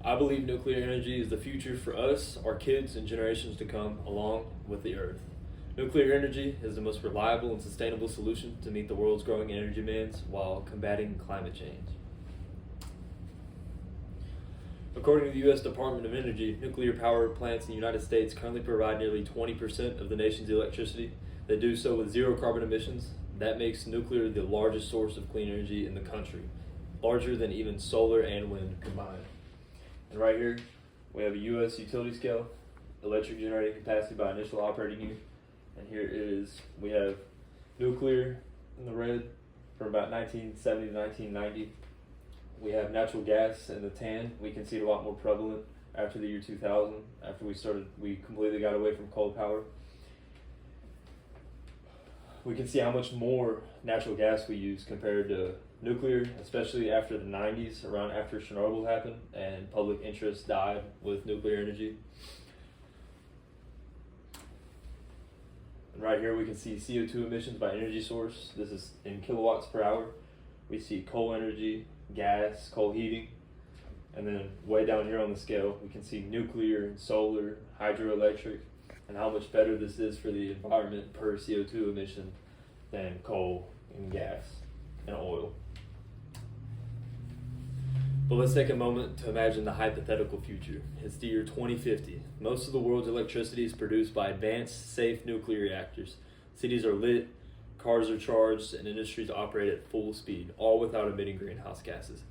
I believe nuclear energy is the future for us, our kids, and generations to come, along with the Earth. Nuclear energy is the most reliable and sustainable solution to meet the world's growing energy demands while combating climate change. According to the U.S. Department of Energy, nuclear power plants in the United States currently provide nearly 20% of the nation's electricity. They do so with zero carbon emissions. That makes nuclear the largest source of clean energy in the country, larger than even solar and wind combined. And right here, we have a U.S. utility scale, electric generating capacity by initial operating unit. And here it is, we have nuclear in the red from about 1970 to 1990. We have natural gas in the tan. We can see it a lot more prevalent after the year 2000, after we completely got away from coal power. We can see how much more natural gas we use compared to nuclear, especially after the 90s, around after Chernobyl happened and public interest died with nuclear energy. And right here we can see CO2 emissions by energy source. This is in kilowatts per hour. We see coal energy, gas, coal heating, and then way down here on the scale we can see nuclear, solar, hydroelectric, and how much better this is for the environment per CO2 emission than coal and gas and oil. But let's take a moment to imagine the hypothetical future. It's the year 2050. Most of the world's electricity is produced by advanced, safe nuclear reactors. Cities are lit, cars are charged, and industries operate at full speed, all without emitting greenhouse gases.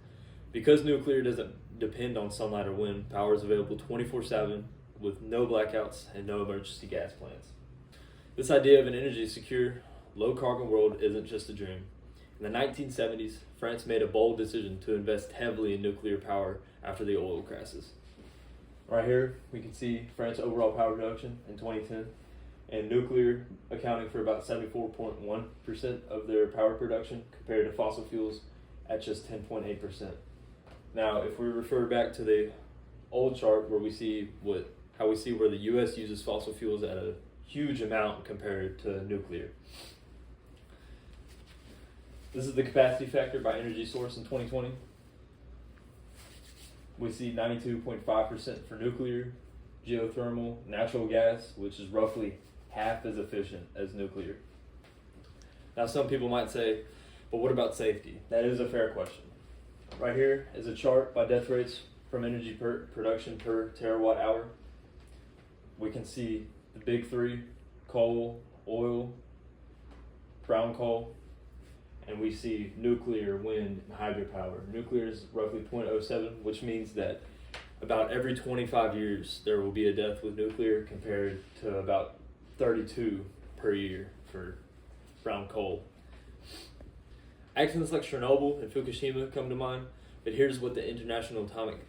Because nuclear doesn't depend on sunlight or wind, power is available 24/7 with no blackouts and no emergency gas plants. This idea of an energy secure, low-carbon world isn't just a dream. In the 1970s, France made a bold decision to invest heavily in nuclear power after the oil crisis. Right here, we can see France's overall power production in 2010, and nuclear accounting for about 74.1% of their power production compared to fossil fuels at just 10.8%. Now, if we refer back to the old chart where we see where the U.S. uses fossil fuels at a huge amount compared to nuclear. This is the capacity factor by energy source in 2020. We see 92.5% for nuclear, geothermal, natural gas, which is roughly half as efficient as nuclear. Now some people might say, but what about safety? That is a fair question. Right here is a chart by death rates from energy production per terawatt hour. We can see the big three: coal, oil, brown coal, and we see nuclear, wind, and hydropower. Nuclear is roughly 0.07, which means that about every 25 years there will be a death with nuclear compared to about 32 per year for brown coal. Accidents like Chernobyl and Fukushima come to mind, but here's what the International Atomic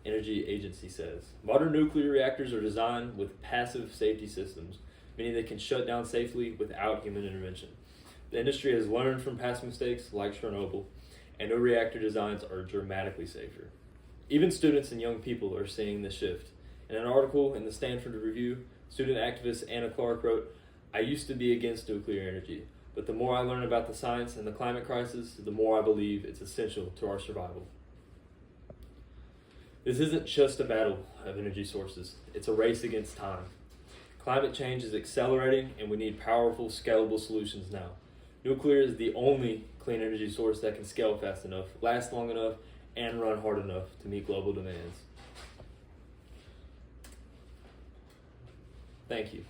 Energy Agency says. Modern nuclear reactors are designed with passive safety systems, meaning they can shut down safely without human intervention. The industry has learned from past mistakes like Chernobyl, and new reactor designs are dramatically safer. Even students and young people are seeing this shift. In an article in the Stanford Review, student activist Anna Clark wrote, "I used to be against nuclear energy, but the more I learn about the science and the climate crisis, the more I believe it's essential to our survival." This isn't just a battle of energy sources, it's a race against time. Climate change is accelerating and we need powerful, scalable solutions now. Nuclear is the only clean energy source that can scale fast enough, last long enough, and run hard enough to meet global demands. Thank you.